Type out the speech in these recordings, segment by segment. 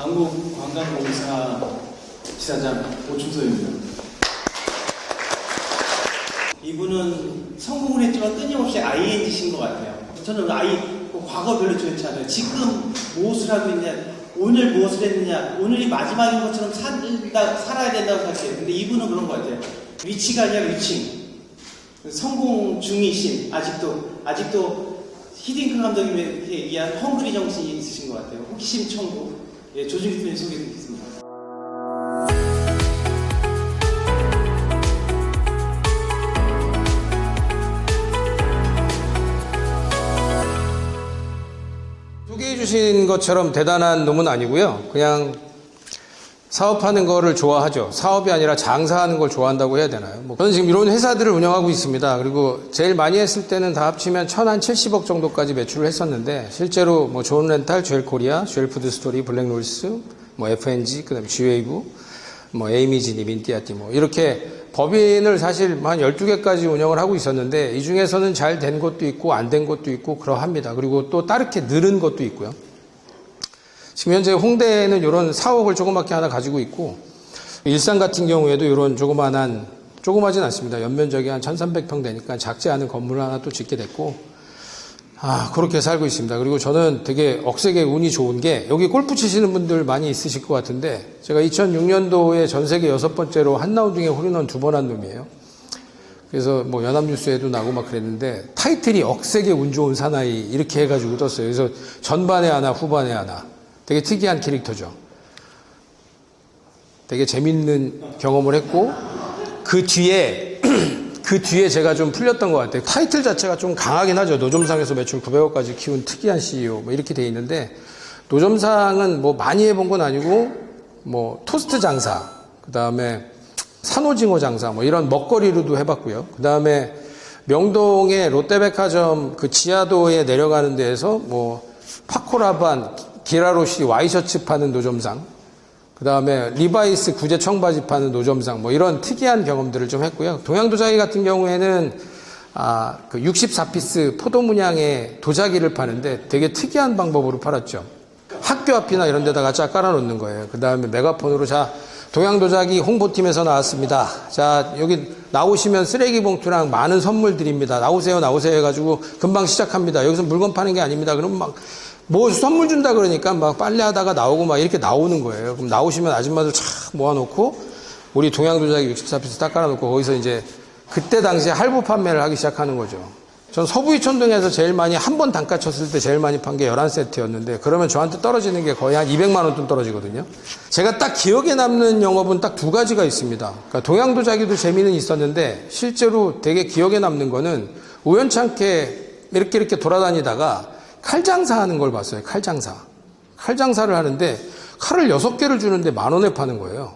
한국관광공사 지사장 오충서입니다. 이분은 성공을 했지만 끊임없이 ING신 것 같아요. 저는 과거 별로 좋지 않아요. 지금 무엇을 하고 있냐, 오늘 무엇을 했느냐, 오늘이 마지막인 것처럼 살아야 된다고 생각해요. 근데 이분은 그런 것 같아요. 위치가 아니라 위칭. 성공 중이신, 아직도 히딩크 감독님에 의한 헝그리 정신이 있으신 것 같아요. 호기심 천국. 예, 조준기 대표님 소개드리겠습니다. 소개해 주신 것처럼 대단한 놈은 아니고요. 그냥 사업하는 거를 좋아하죠. 사업이 아니라 장사하는 걸 좋아한다고 해야 되나요? 저는 지금 이런 회사들을 운영하고 있습니다. 그리고 제일 많이 했을 때는 다 합치면 1,070억 정도까지 매출을 했었는데, 실제로 좋은 렌탈, 듀엘 코리아, 듀엘 푸드 스토리, 블랙롤스, FNG, 그 다음에 G웨이브, 에이미지니, 민띠아띠, 이렇게 법인을 사실 한 12개까지 운영을 하고 있었는데, 이 중에서는 잘 된 것도 있고, 안 된 것도 있고, 그러합니다. 그리고 또 다르게 늘은 것도 있고요. 지금 현재 홍대에는 이런 사옥을 조그맣게 하나 가지고 있고, 일산 같은 경우에도 이런 조그마진 않습니다. 연면적이 한 1,300평 되니까 작지 않은 건물을 하나 또 짓게 됐고, 그렇게 살고 있습니다. 그리고 저는 되게 억세게 운이 좋은 게, 여기 골프 치시는 분들 많이 있으실 것 같은데, 제가 2006년도에 전 세계 6번째로 한 라운딩에 홀인원 2번 한 놈이에요. 그래서 연합뉴스에도 나고 막 그랬는데, 타이틀이 억세게 운 좋은 사나이 이렇게 해가지고 떴어요. 그래서 전반에 하나, 후반에 하나. 되게 특이한 캐릭터죠. 되게 재밌는 경험을 했고, 그 뒤에 제가 좀 풀렸던 것 같아요. 타이틀 자체가 좀 강하긴 하죠. 노점상에서 매출 900억까지 키운 특이한 CEO 이렇게 돼 있는데, 노점상은 많이 해본 건 아니고 토스트 장사, 그 다음에 산오징어 장사 이런 먹거리로도 해봤고요. 그 다음에 명동의 롯데백화점 그 지하도에 내려가는 데에서 파코라반, 기라로시 와이셔츠 파는 노점상, 그 다음에 리바이스 구제 청바지 파는 노점상, 이런 특이한 경험들을 좀 했고요. 동양도자기 같은 경우에는 그 64피스 포도 문양의 도자기를 파는데 되게 특이한 방법으로 팔았죠. 학교 앞이나 이런 데다가 쫙 깔아놓는 거예요. 그 다음에 메가폰으로, 자, 동양도자기 홍보팀에서 나왔습니다. 자, 여기 나오시면 쓰레기 봉투랑 많은 선물 드립니다. 나오세요 해가지고 금방 시작합니다. 여기서 물건 파는 게 아닙니다. 그럼 선물 준다 그러니까 빨래하다가 나오고 이렇게 나오는 거예요. 그럼 나오시면 아줌마들 촥 모아놓고, 우리 동양도자기 64피스 딱 깔아놓고, 거기서 이제 그때 당시에 할부 판매를 하기 시작하는 거죠. 전 서부이촌동에서 제일 많이, 한 번 단가 쳤을 때 제일 많이 판 게 11세트였는데, 그러면 저한테 떨어지는 게 거의 한 200만 원 돈 떨어지거든요. 제가 딱 기억에 남는 영업은 딱 2가지가 있습니다. 그러니까 동양도자기도 재미는 있었는데, 실제로 되게 기억에 남는 거는 우연찮게 이렇게 돌아다니다가 칼장사 하는 걸 봤어요. 칼장사를 하는데 칼을 6개를 주는데 10,000원에 파는 거예요.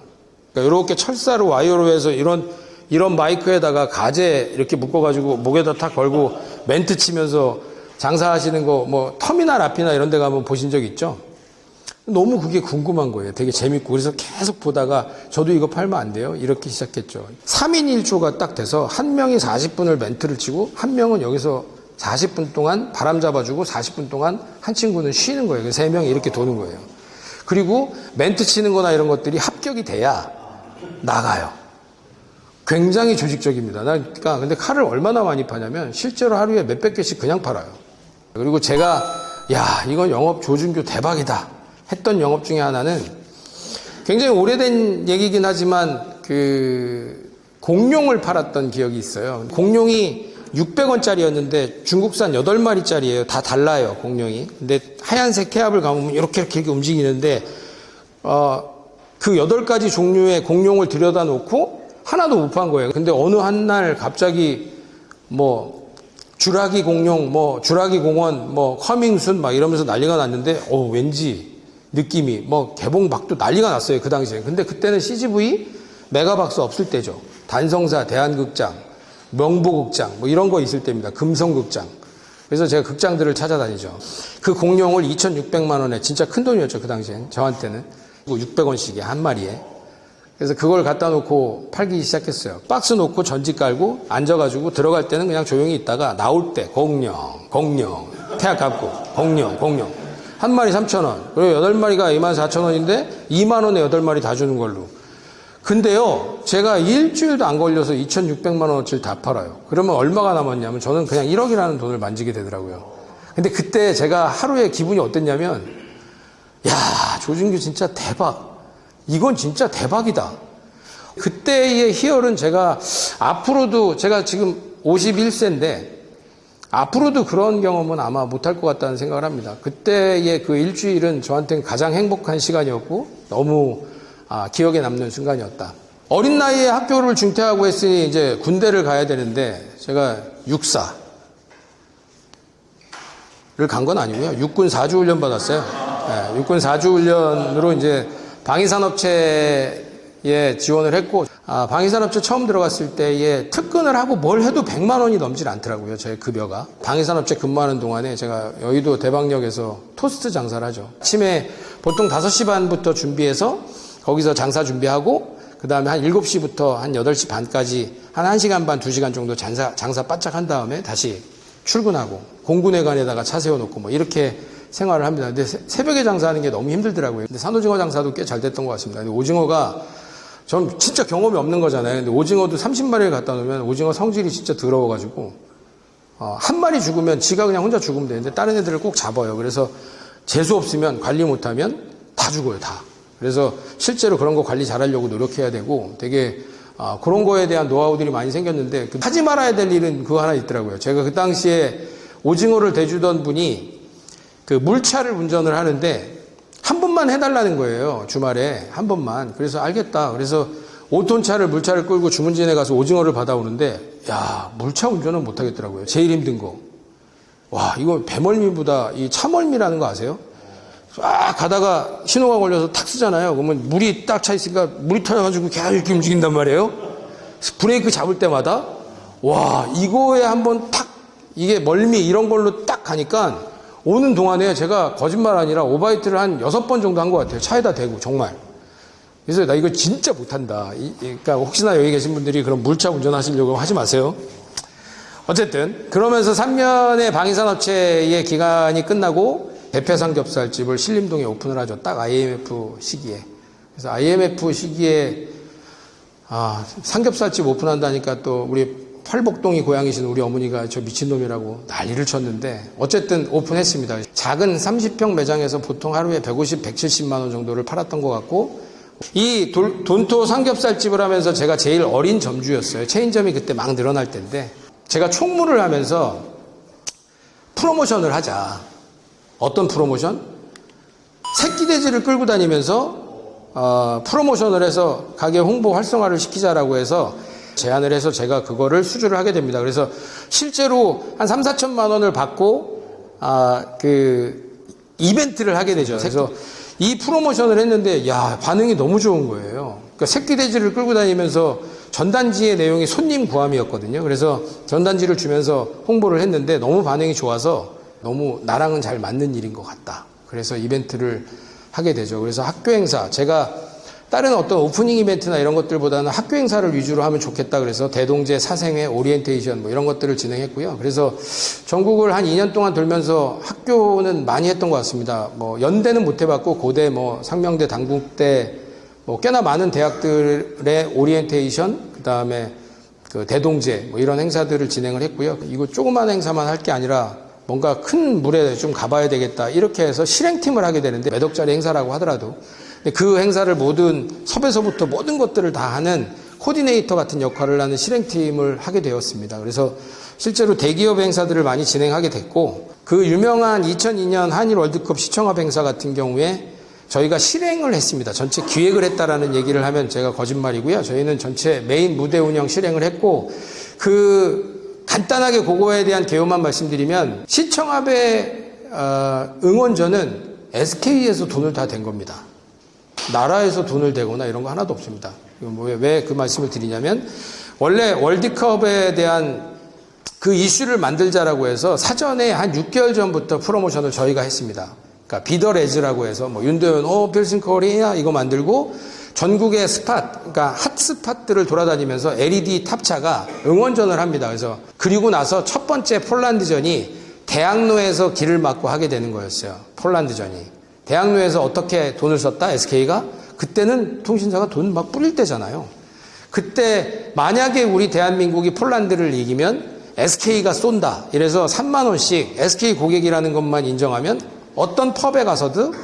그러니까 이렇게 철사로 와이어로 해서 이런 마이크에다가 가재 이렇게 묶어가지고 목에다 탁 걸고 멘트 치면서 장사하시는 거 터미널 앞이나 이런 데 가면 보신 적 있죠? 너무 그게 궁금한 거예요. 되게 재밌고. 그래서 계속 보다가 저도 이거 팔면 안 돼요? 이렇게 시작했죠. 3인 1조가 딱 돼서 한 명이 40분을 멘트를 치고, 한 명은 여기서 40분 동안 바람 잡아주고, 40분 동안 한 친구는 쉬는 거예요. 3명이 이렇게 도는 거예요. 그리고 멘트 치는 거나 이런 것들이 합격이 돼야 나가요. 굉장히 조직적입니다. 그러니까 근데 칼을 얼마나 많이 파냐면 실제로 하루에 몇백 개씩 그냥 팔아요. 그리고 제가 이건 영업 조준교 대박이다 했던 영업 중에 하나는, 굉장히 오래된 얘기긴 하지만 공룡을 팔았던 기억이 있어요. 공룡이 600원짜리였는데 중국산 8마리짜리예요. 다 달라요, 공룡이. 근데 하얀색 케압을 감으면 이렇게 움직이는데, 그 8가지 종류의 공룡을 들여다 놓고 하나도 못 판 거예요. 근데 어느 한 날 갑자기 주라기 공룡, 주라기 공원, 커밍순 이러면서 난리가 났는데, 왠지 느낌이 개봉박도 난리가 났어요, 그 당시에. 근데 그때는 CGV 메가박스 없을 때죠. 단성사, 대한극장, 명보극장 이런 거 있을 때입니다. 금성극장. 그래서 제가 극장들을 찾아다니죠. 그 공룡을 2,600만 원에, 진짜 큰 돈이었죠, 그 당시엔. 저한테는. 600원씩에 한 마리에. 그래서 그걸 갖다 놓고 팔기 시작했어요. 박스 놓고 전지 깔고 앉아가지고, 들어갈 때는 그냥 조용히 있다가 나올 때 공룡 태학 감고 공룡 한 마리 3,000원. 그리고 8마리가 24,000원인데 2만원에 8마리 다 주는 걸로. 근데요, 제가 일주일도 안 걸려서 2,600만 원어치를 다 팔아요. 그러면 얼마가 남았냐면 저는 그냥 1억이라는 돈을 만지게 되더라고요. 근데 그때 제가 하루에 기분이 어땠냐면, 야, 조진규 진짜 대박. 이건 진짜 대박이다. 그때의 희열은 제가 앞으로도, 제가 지금 51세인데, 앞으로도 그런 경험은 아마 못할 것 같다는 생각을 합니다. 그때의 그 일주일은 저한테는 가장 행복한 시간이었고, 너무 기억에 남는 순간이었다. 어린 나이에 학교를 중퇴하고 했으니 이제 군대를 가야 되는데 제가 육사를 간 건 아니고요. 육군 4주 훈련 받았어요. 네, 육군 4주 훈련으로 이제 방위산업체에 지원을 했고, 방위산업체 처음 들어갔을 때에 특근을 하고 뭘 해도 100만 원이 넘질 않더라고요. 제 급여가. 방위산업체 근무하는 동안에 제가 여의도 대방역에서 토스트 장사를 하죠. 아침에 보통 5시 반부터 준비해서 거기서 장사 준비하고 그 다음에 한 7시부터 한 8시 반까지 한 1시간 반, 2시간 정도 장사 바짝 한 다음에 다시 출근하고 공군회관에다가 차 세워놓고 뭐 이렇게 생활을 합니다. 근데 새벽에 장사하는 게 너무 힘들더라고요. 근데 산오징어 장사도 꽤 잘 됐던 것 같습니다. 근데 오징어가 전 진짜 경험이 없는 거잖아요. 근데 오징어도 30마리를 갖다 놓으면 오징어 성질이 진짜 더러워가지고 한 마리 죽으면 지가 그냥 혼자 죽으면 되는데 다른 애들을 꼭 잡아요. 그래서 재수 없으면 관리 못하면 다 죽어요, 다. 그래서 실제로 그런 거 관리 잘하려고 노력해야 되고 되게 그런 거에 대한 노하우들이 많이 생겼는데 하지 말아야 될 일은 그거 하나 있더라고요. 제가 그 당시에 오징어를 대주던 분이 그 물차를 운전을 하는데 한 번만 해달라는 거예요. 주말에 한 번만. 그래서 알겠다. 그래서 5톤 차를 물차를 끌고 주문진에 가서 오징어를 받아오는데 야, 물차 운전은 못하겠더라고요. 제일 힘든 거. 와, 이거 배멀미보다 이 차멀미라는 거 아세요? 쫙 가다가 신호가 걸려서 탁 쓰잖아요. 그러면 물이 딱 차 있으니까 물이 터져가지고 계속 이렇게 움직인단 말이에요. 브레이크 잡을 때마다 와, 이거에 한번 탁 이게 멀미 이런 걸로 딱 가니까 오는 동안에 제가 거짓말 아니라 오바이트를 한 6번 정도 한 것 같아요. 차에다 대고 정말. 그래서 나 이거 진짜 못한다. 그러니까 혹시나 여기 계신 분들이 그런 물차 운전하시려고 하지 마세요. 어쨌든 그러면서 3년의 방위산업체의 기간이 끝나고 대패삼겹살집을 신림동에 오픈을 하죠. 딱 IMF 시기에. 그래서 IMF 시기에 삼겹살집 오픈한다니까 또 우리 팔복동이 고향이신 우리 어머니가 저 미친놈이라고 난리를 쳤는데 어쨌든 오픈했습니다. 작은 30평 매장에서 보통 하루에 150, 170만 원 정도를 팔았던 것 같고 이 돈토 삼겹살집을 하면서 제가 제일 어린 점주였어요. 체인점이 그때 막 늘어날 때인데 제가 총무를 하면서 프로모션을 하자. 어떤 프로모션? 새끼돼지를 끌고 다니면서 프로모션을 해서 가게 홍보 활성화를 시키자라고 해서 제안을 해서 제가 그거를 수주를 하게 됩니다. 그래서 실제로 한 3, 4천만 원을 받고 그 이벤트를 하게 되죠. 그래서 이 프로모션을 했는데 야, 반응이 너무 좋은 거예요. 그러니까 새끼돼지를 끌고 다니면서 전단지의 내용이 손님 구함이었거든요. 그래서 전단지를 주면서 홍보를 했는데 너무 반응이 좋아서 너무 나랑은 잘 맞는 일인 것 같다. 그래서 이벤트를 하게 되죠. 그래서 학교 행사, 제가 다른 어떤 오프닝 이벤트나 이런 것들보다는 학교 행사를 위주로 하면 좋겠다. 그래서 대동제, 사생회, 오리엔테이션 뭐 이런 것들을 진행했고요. 그래서 전국을 한 2년 동안 돌면서 학교는 많이 했던 것 같습니다. 뭐 연대는 못 해봤고 고대, 뭐 상명대, 당국대, 뭐 꽤나 많은 대학들의 오리엔테이션, 그 다음에 그 대동제 뭐 이런 행사들을 진행을 했고요. 이거 조그만 행사만 할 게 아니라 뭔가 큰 물에 좀 가봐야 되겠다. 이렇게 해서 실행팀을 하게 되는데 몇 억짜리 행사라고 하더라도 그 행사를 모든 섭에서부터 모든 것들을 다 하는 코디네이터 같은 역할을 하는 실행팀을 하게 되었습니다. 그래서 실제로 대기업 행사들을 많이 진행하게 됐고 그 유명한 2002년 한일 월드컵 시청합 행사 같은 경우에 저희가 실행을 했습니다. 전체 기획을 했다라는 얘기를 하면 제가 거짓말이고요. 저희는 전체 메인 무대 운영 실행을 했고 간단하게 그거에 대한 개요만 말씀드리면 시청합의 응원전은 SK에서 돈을 다 댄 겁니다. 나라에서 돈을 대거나 이런 거 하나도 없습니다. 왜 그 말씀을 드리냐면 원래 월드컵에 대한 그 이슈를 만들자라고 해서 사전에 한 6개월 전부터 프로모션을 저희가 했습니다. 그러니까 비더레즈라고 해서 뭐 윤도현 필승 코리아 이거 만들고 전국의 스팟, 그러니까 핫스팟들을 돌아다니면서 LED 탑차가 응원전을 합니다. 그래서 그리고 나서 첫 번째 폴란드전이 대학로에서 길을 막고 하게 되는 거였어요. 폴란드전이. 대학로에서 어떻게 돈을 썼다? SK가? 그때는 통신사가 돈 막 뿌릴 때잖아요. 그때 만약에 우리 대한민국이 폴란드를 이기면 SK가 쏜다. 이래서 3만 원씩 SK 고객이라는 것만 인정하면 어떤 펍에 가서도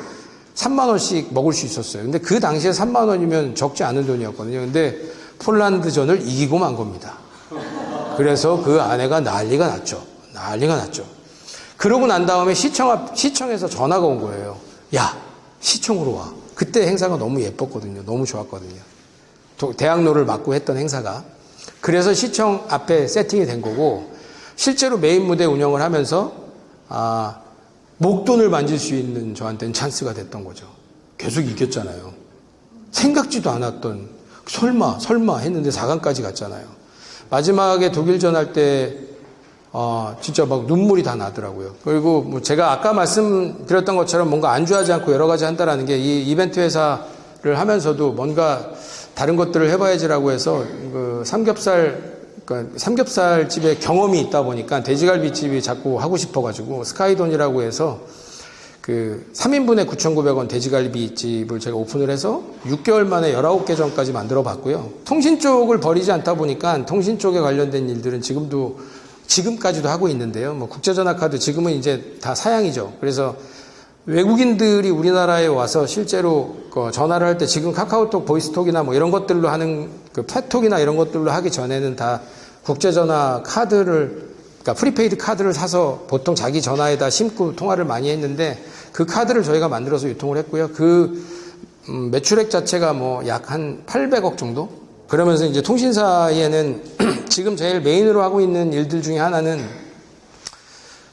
3만 원씩 먹을 수 있었어요. 근데 그 당시에 3만 원이면 적지 않은 돈이었거든요. 근데 폴란드전을 이기고 만 겁니다. 그래서 그 아내가 난리가 났죠. 난리가 났죠. 그러고 난 다음에 시청에서 전화가 온 거예요. 야, 시청으로 와. 그때 행사가 너무 예뻤거든요. 너무 좋았거든요. 대학로를 맡고 했던 행사가. 그래서 시청 앞에 세팅이 된 거고, 실제로 메인 무대 운영을 하면서 목돈을 만질 수 있는 저한테는 찬스가 됐던 거죠. 계속 이겼잖아요. 생각지도 않았던 설마 했는데 4강까지 갔잖아요. 마지막에 독일전 할 때 진짜 막 눈물이 다 나더라고요. 그리고 뭐 제가 아까 말씀드렸던 것처럼 뭔가 안주하지 않고 여러 가지 한다라는 게 이 이벤트 회사를 하면서도 뭔가 다른 것들을 해봐야지라고 해서 그 삼겹살 집에 경험이 있다 보니까 돼지갈비집이 자꾸 하고 싶어가지고 스카이돈이라고 해서 그 3인분에 9,900원 돼지갈비집을 제가 오픈을 해서 6개월 만에 19개 점까지 만들어 봤고요. 통신 쪽을 버리지 않다 보니까 통신 쪽에 관련된 일들은 지금까지도 하고 있는데요. 뭐 국제전화 카드 지금은 이제 다 사양이죠. 그래서 외국인들이 우리나라에 와서 실제로 전화를 할 때 지금 카카오톡 보이스톡이나 뭐 이런 것들로 하는 그 팻톡이나 이런 것들로 하기 전에는 다 국제전화 카드를 그러니까 프리페이드 카드를 사서 보통 자기 전화에다 심고 통화를 많이 했는데 그 카드를 저희가 만들어서 유통을 했고요. 그 매출액 자체가 뭐 약 한 800억 정도? 그러면서 이제 통신사에는 지금 제일 메인으로 하고 있는 일들 중에 하나는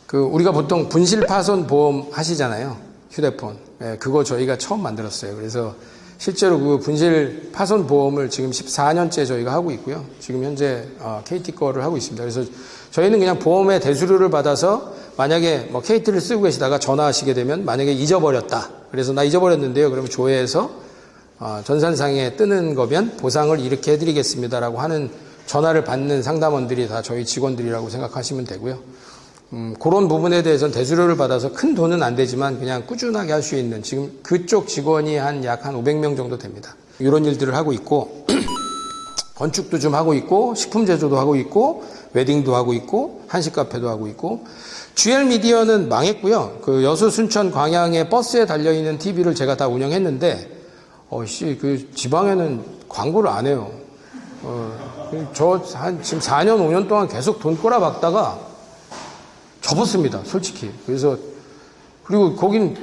그 우리가 보통 분실 파손 보험 하시잖아요. 휴대폰. 예, 그거 저희가 처음 만들었어요. 그래서 실제로 그 분실 파손 보험을 지금 14년째 저희가 하고 있고요. 지금 현재 KT 거를 하고 있습니다. 그래서 저희는 그냥 보험의 대수료를 받아서 만약에 뭐 KT를 쓰고 계시다가 전화하시게 되면 만약에 잊어버렸다. 그래서 나 잊어버렸는데요. 그러면 조회해서 전산상에 뜨는 거면 보상을 이렇게 해드리겠습니다라고 하는 전화를 받는 상담원들이 다 저희 직원들이라고 생각하시면 되고요. 그런 부분에 대해서는 대수료를 받아서 큰 돈은 안 되지만 그냥 꾸준하게 할 수 있는 지금 그쪽 직원이 약 한 500명 정도 됩니다. 이런 일들을 하고 있고 건축도 좀 하고 있고 식품 제조도 하고 있고 웨딩도 하고 있고 한식 카페도 하고 있고 GL 미디어는 망했고요. 그 여수 순천 광양에 버스에 달려있는 TV를 제가 다 운영했는데 그 지방에는 광고를 안 해요. 저 지금 4년 5년 동안 계속 돈 꼬라박다가 접었습니다, 솔직히. 그래서, 그리고 거긴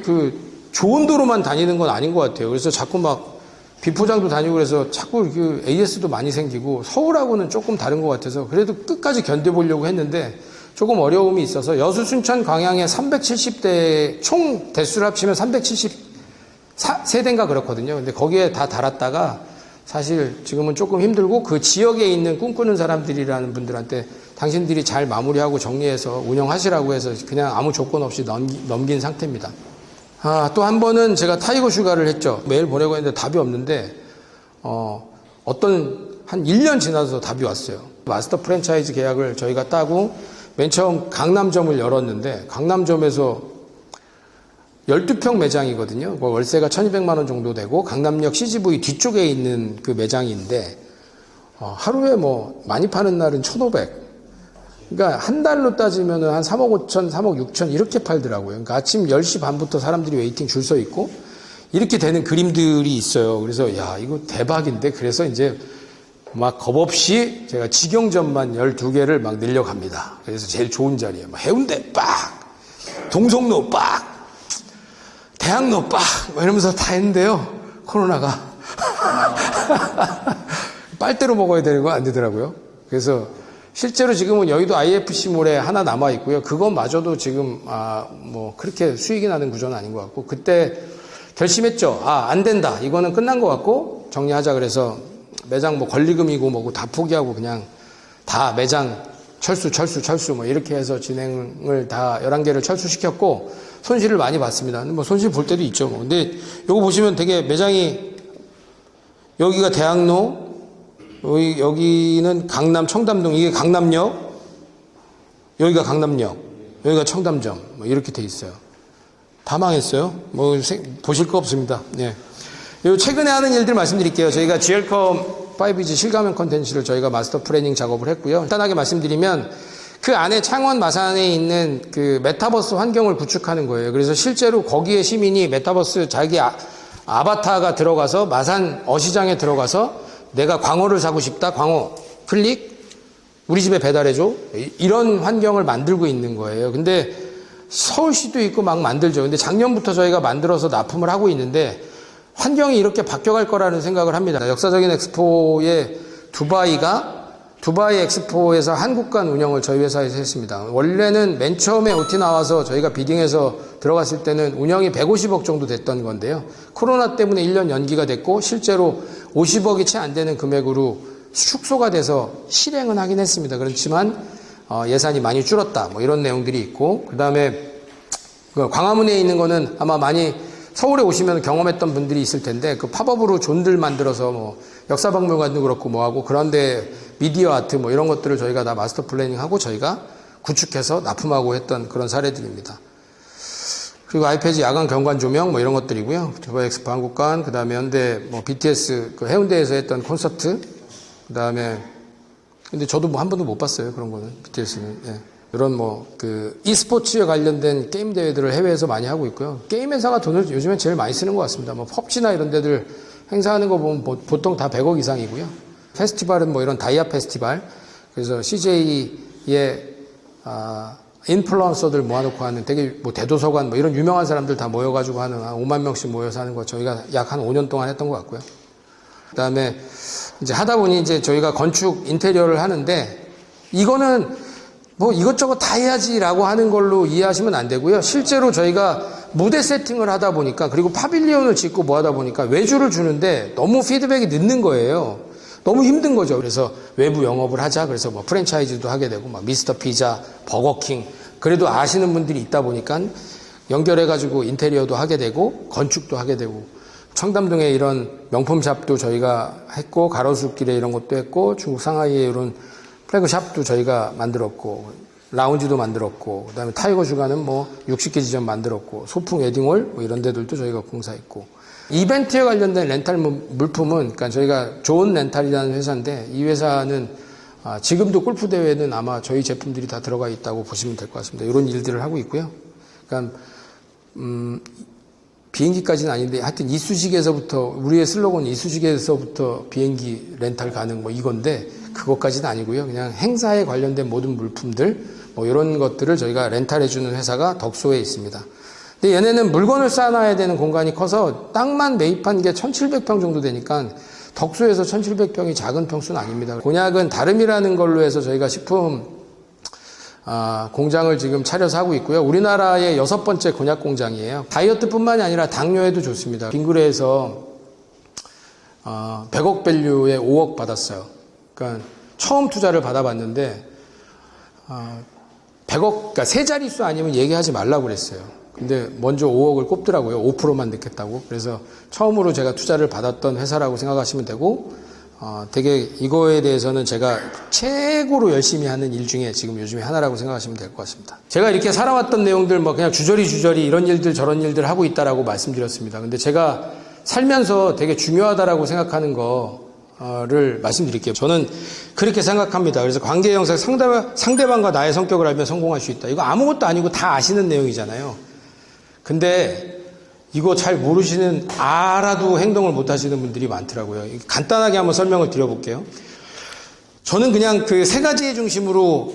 좋은 도로만 다니는 건 아닌 것 같아요. 그래서 자꾸 막 비포장도 다니고 그래서 자꾸 AS도 많이 생기고 서울하고는 조금 다른 것 같아서 그래도 끝까지 견뎌보려고 했는데 조금 어려움이 있어서 여수, 순천, 광양에 370대 총 대수를 합치면 373대인가 그렇거든요. 근데 거기에 다 달았다가 사실 지금은 조금 힘들고 그 지역에 있는 꿈꾸는 사람들이라는 분들한테 당신들이 잘 마무리하고 정리해서 운영하시라고 해서 그냥 아무 조건 없이 넘긴 상태입니다. 또 한 번은 제가 타이거 슈가를 했죠. 메일 보내고 했는데 답이 없는데 한 1년 지나서 답이 왔어요. 마스터 프랜차이즈 계약을 저희가 따고 맨 처음 강남점을 열었는데 강남점에서 12평 매장이거든요. 월세가 1,200만 원 정도 되고 강남역 CGV 뒤쪽에 있는 그 매장인데 하루에 뭐 많이 파는 날은 1,500. 그러니까 한 달로 따지면 한 3억 5천, 3억 6천 이렇게 팔더라고요. 그러니까 아침 10시 반부터 사람들이 웨이팅 줄 서 있고 이렇게 되는 그림들이 있어요. 그래서 야 이거 대박인데 그래서 이제 막 겁없이 제가 직영점만 12개를 막 늘려갑니다. 그래서 제일 좋은 자리에 막 해운대 빡, 동성로 빡, 대학로 빡 이러면서 다 했는데요. 코로나가 빨대로 먹어야 되는 거 안 되더라고요. 그래서 실제로 지금은 여의도 IFC몰에 하나 남아 있고요. 그것마저도 지금 뭐 그렇게 수익이 나는 구조는 아닌 것 같고 그때 결심했죠. 안 된다. 이거는 끝난 것 같고 정리하자 그래서 매장 뭐 권리금이고 뭐고 다 포기하고 그냥 다 매장 철수 뭐 이렇게 해서 진행을 다 11개를 철수시켰고 손실을 많이 봤습니다. 근데 뭐 손실 볼 때도 있죠. 뭐. 근데 요거 보시면 되게 매장이 여기가 대학로 여기는 강남 청담동 이게 강남역 여기가 강남역 여기가 청담점 뭐 이렇게 돼 있어요. 다 망했어요. 뭐 보실 거 없습니다. 예. 요 최근에 하는 일들 말씀드릴게요. 저희가 GLCOM 5G 실감형 컨텐츠를 저희가 마스터 플래닝 작업을 했고요. 간단하게 말씀드리면 그 안에 창원 마산에 있는 그 메타버스 환경을 구축하는 거예요. 그래서 실제로 거기에 시민이 메타버스 자기 아바타가 들어가서 마산 어시장에 들어가서 내가 광어를 사고 싶다. 광어 클릭 우리 집에 배달해줘. 이런 환경을 만들고 있는 거예요. 근데 서울시도 있고 막 만들죠. 근데 작년부터 저희가 만들어서 납품을 하고 있는데 환경이 이렇게 바뀌어갈 거라는 생각을 합니다. 역사적인 엑스포의 두바이 엑스포에서 한국관 운영을 저희 회사에서 했습니다. 원래는 맨 처음에 OT 나와서 저희가 비딩해서 들어갔을 때는 운영이 150억 정도 됐던 건데요. 코로나 때문에 1년 연기가 됐고 실제로 50억이 채 안 되는 금액으로 축소가 돼서 실행은 하긴 했습니다. 그렇지만 예산이 많이 줄었다. 뭐 이런 내용들이 있고 그다음에 광화문에 있는 거는 아마 많이 서울에 오시면 경험했던 분들이 있을 텐데 그 팝업으로 존들 만들어서 뭐 역사박물관도 그렇고 뭐하고 그런데 미디어 아트 뭐 이런 것들을 저희가 다 마스터 플래닝하고 저희가 구축해서 납품하고 했던 그런 사례들입니다. 그리고 아이패드 야간 경관 조명 뭐 이런 것들이고요. 두바이 엑스포 한국관 그다음에 현대 뭐 BTS 그 해운대에서 했던 콘서트 그다음에 근데 저도 뭐 한 번도 못 봤어요. 그런 거는 BTS는. 예. 이런 뭐 그 e스포츠에 관련된 게임 대회들을 해외에서 많이 하고 있고요. 게임 회사가 돈을 요즘엔 제일 많이 쓰는 것 같습니다. 뭐 펍지나 이런 데들 행사하는 거 보면 보통 다 100억 이상이고요. 페스티벌은 뭐 이런 다이아 페스티벌. 그래서 CJ의 인플루언서들 모아놓고 하는 되게 뭐 대도서관 뭐 이런 유명한 사람들 다 모여가지고 하는 한 5만 명씩 모여서 하는 거 저희가 약 한 5년 동안 했던 것 같고요. 그다음에 이제 하다 보니 이제 저희가 건축 인테리어를 하는데 이거는 뭐 이것저것 다 해야지라고 하는 걸로 이해하시면 안 되고요. 실제로 저희가 무대 세팅을 하다 보니까 그리고 파빌리온을 짓고 뭐 하다 보니까 외주를 주는데 너무 피드백이 늦는 거예요. 너무 힘든 거죠. 그래서 외부 영업을 하자. 그래서 뭐 프랜차이즈도 하게 되고 막 미스터 피자, 버거킹 그래도 아시는 분들이 있다 보니까 연결해가지고 인테리어도 하게 되고 건축도 하게 되고 청담동에 이런 명품샵도 저희가 했고 가로수길에 이런 것도 했고 중국 상하이에 이런 플래그샵도 저희가 만들었고 라운지도 만들었고 그다음에 타이거 슈가는 뭐 60개 지점 만들었고 소풍 웨딩홀 뭐 이런 데들도 저희가 공사했고 이벤트에 관련된 렌탈 물품은 그러니까 저희가 좋은 렌탈이라는 회사인데 이 회사는 지금도 골프 대회는 아마 저희 제품들이 다 들어가 있다고 보시면 될 것 같습니다. 이런 일들을 하고 있고요. 그러니까 비행기까지는 아닌데 하여튼 이쑤시개에서부터 우리의 슬로건 이쑤시개에서부터 비행기 렌탈 가능 뭐 이건데 그것까지는 아니고요. 그냥 행사에 관련된 모든 물품들 뭐 이런 것들을 저희가 렌탈해주는 회사가 덕소에 있습니다. 근데 얘네는 물건을 쌓아놔야 되는 공간이 커서 땅만 매입한 게 1700평 정도 되니까 덕소에서 1700평이 작은 평수는 아닙니다. 곤약은 다름이라는 걸로 해서 저희가 식품 공장을 지금 차려서 하고 있고요. 우리나라의 6번째 곤약 공장이에요. 다이어트뿐만이 아니라 당뇨에도 좋습니다. 빙그레에서 100억 밸류에 5억 받았어요. 그러니까 처음 투자를 받아봤는데 100억, 그러니까 세 자릿수 아니면 얘기하지 말라고 그랬어요. 근데 먼저 5억을 꼽더라고요. 5%만 넣겠다고. 그래서 처음으로 제가 투자를 받았던 회사라고 생각하시면 되고 되게 이거에 대해서는 제가 최고로 열심히 하는 일 중에 지금 요즘에 하나라고 생각하시면 될 것 같습니다. 제가 이렇게 살아왔던 내용들 뭐 그냥 주저리 이런 일들 저런 일들 하고 있다라고 말씀드렸습니다. 근데 제가 살면서 되게 중요하다라고 생각하는 거를 말씀드릴게요. 저는 그렇게 생각합니다. 그래서 관계 형성 상대방과 나의 성격을 알면 성공할 수 있다. 이거 아무것도 아니고 다 아시는 내용이잖아요. 근데 이거 잘 모르시는 알아도 행동을 못 하시는 분들이 많더라고요. 간단하게 한번 설명을 드려볼게요. 저는 그냥 그 세 가지의 중심으로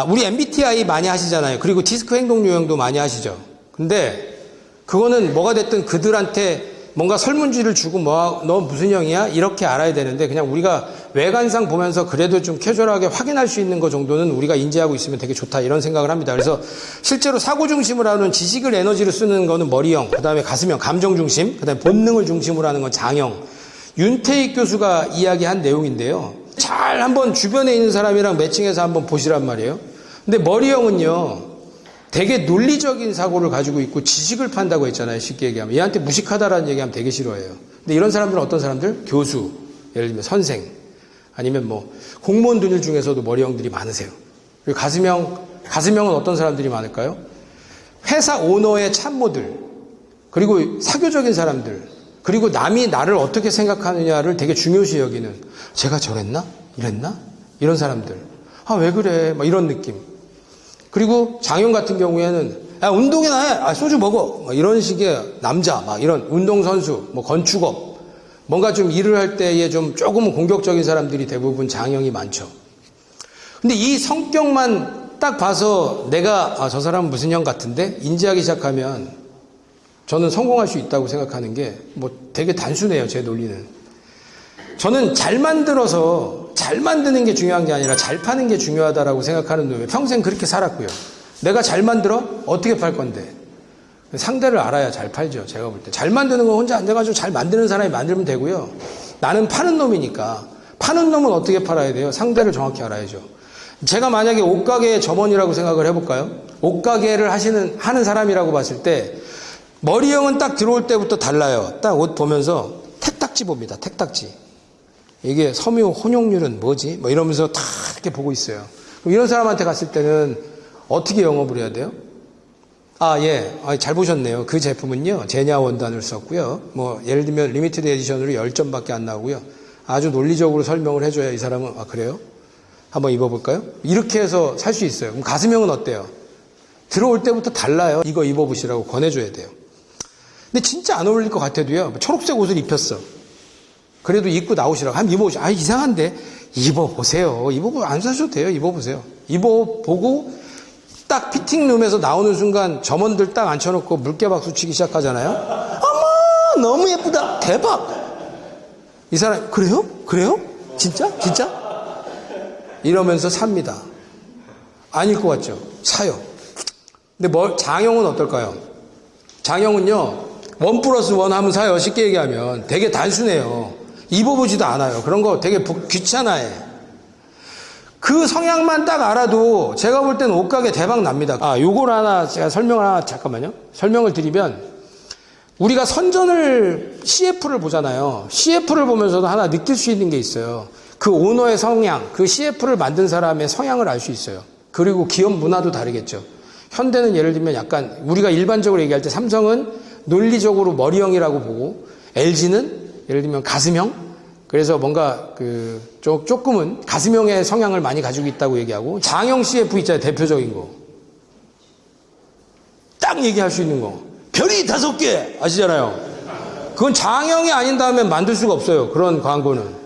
우리 MBTI 많이 하시잖아요. 그리고 디스크 행동 유형도 많이 하시죠. 근데 그거는 뭐가 됐든 그들한테 뭔가 설문지를 주고 너 무슨 형이야? 이렇게 알아야 되는데 그냥 우리가 외관상 보면서 그래도 좀 캐주얼하게 확인할 수 있는 것 정도는 우리가 인지하고 있으면 되게 좋다 이런 생각을 합니다. 그래서 실제로 사고 중심으로 하는 지식을 에너지로 쓰는 거는 머리형, 그 다음에 가슴형, 감정 중심, 그 다음에 본능을 중심으로 하는 건 장형. 윤태익 교수가 이야기한 내용인데요. 잘 한번 주변에 있는 사람이랑 매칭해서 한번 보시란 말이에요. 근데 머리형은요. 되게 논리적인 사고를 가지고 있고 지식을 판다고 했잖아요. 쉽게 얘기하면. 얘한테 무식하다라는 얘기하면 되게 싫어해요. 근데 이런 사람들은 어떤 사람들? 교수, 예를 들면 선생, 아니면 뭐 공무원들 중에서도 머리형들이 많으세요. 그리고 가슴형 가슴형은 어떤 사람들이 많을까요? 회사 오너의 참모들, 그리고 사교적인 사람들, 그리고 남이 나를 어떻게 생각하느냐를 되게 중요시 여기는, 제가 저랬나? 이랬나? 이런 사람들. 아, 왜 그래? 막 이런 느낌. 그리고 장형 같은 경우에는, 야, 운동이나 해! 아, 소주 먹어! 막 이런 식의 남자, 막 이런 운동선수, 뭐 건축업, 뭔가 좀 일을 할 때에 좀 조금은 공격적인 사람들이 대부분 장형이 많죠. 근데 이 성격만 딱 봐서 내가, 아, 저 사람은 무슨 형 같은데? 인지하기 시작하면 저는 성공할 수 있다고 생각하는 게 뭐 되게 단순해요, 제 논리는. 저는 잘 만들어서 잘 만드는 게 중요한 게 아니라 잘 파는 게 중요하다라고 생각하는 놈이에요. 평생 그렇게 살았고요. 내가 잘 만들어? 어떻게 팔 건데? 상대를 알아야 잘 팔죠, 제가 볼 때. 잘 만드는 건 혼자 앉아가지고 잘 만드는 사람이 만들면 되고요. 나는 파는 놈이니까. 파는 놈은 어떻게 팔아야 돼요? 상대를 정확히 알아야죠. 제가 만약에 옷가게의 점원이라고 생각을 해볼까요? 옷가게를 하는 사람이라고 봤을 때, 머리형은 딱 들어올 때부터 달라요. 딱 옷 보면서 택딱지 봅니다. 택딱지. 이게 섬유 혼용률은 뭐지? 뭐 이러면서 다 이렇게 보고 있어요. 그럼 이런 사람한테 갔을 때는 어떻게 영업을 해야 돼요? 아, 예. 아, 잘 보셨네요. 그 제품은요, 제냐 원단을 썼고요. 뭐, 예를 들면 리미티드 에디션으로 10점밖에 안 나오고요. 아주 논리적으로 설명을 해줘야 이 사람은, 아, 그래요? 한번 입어볼까요? 이렇게 해서 살 수 있어요. 그럼 가슴형은 어때요? 들어올 때부터 달라요. 이거 입어보시라고 권해줘야 돼요. 근데 진짜 안 어울릴 것 같아도요, 초록색 옷을 입혔어. 그래도 입고 나오시라고. 한번 입어보시죠. 아, 이상한데? 입어보세요. 안 사셔도 돼요. 입어보세요. 입어보고, 딱 피팅룸에서 나오는 순간 점원들 딱 앉혀놓고 물개박수 치기 시작하잖아요. 어머, 너무 예쁘다. 대박. 이 사람, 그래요? 그래요? 진짜? 진짜? 이러면서 삽니다. 아닐 것 같죠? 사요. 근데 장형은 어떨까요? 장형은요, 1+1 하면 사요. 쉽게 얘기하면. 되게 단순해요. 입어보지도 않아요. 그런 거 되게 귀찮아해. 그 성향만 딱 알아도 제가 볼 때는 옷가게 대박 납니다. 아, 요걸 하나 제가 잠깐만요. 설명을 드리면, 우리가 선전을 CF를 보잖아요. CF를 보면서도 하나 느낄 수 있는 게 있어요. 그 오너의 성향, 그 CF를 만든 사람의 성향을 알 수 있어요. 그리고 기업 문화도 다르겠죠. 현대는 예를 들면 약간 우리가 일반적으로 얘기할 때 삼성은 논리적으로 머리형이라고 보고, LG는 예를 들면 가슴형, 그래서 뭔가 조금은 가슴형의 성향을 많이 가지고 있다고 얘기하고, 장형 CF 있잖아요. 대표적인 거. 딱 얘기할 수 있는 거. 별이 5개! 아시잖아요. 그건 장형이 아닌 다음에 만들 수가 없어요. 그런 광고는.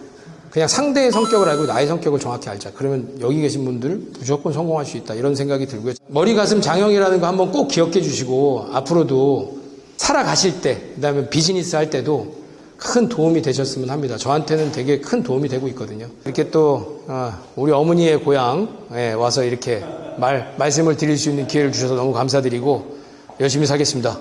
그냥 상대의 성격을 알고 나의 성격을 정확히 알자. 그러면 여기 계신 분들 무조건 성공할 수 있다. 이런 생각이 들고요. 머리, 가슴, 장형이라는 거 한번 꼭 기억해 주시고, 앞으로도 살아가실 때, 그 다음에 비즈니스 할 때도 큰 도움이 되셨으면 합니다. 저한테는 되게 큰 도움이 되고 있거든요. 이렇게 또 우리 어머니의 고향에 와서 이렇게 말씀을 드릴 수 있는 기회를 주셔서 너무 감사드리고 열심히 살겠습니다.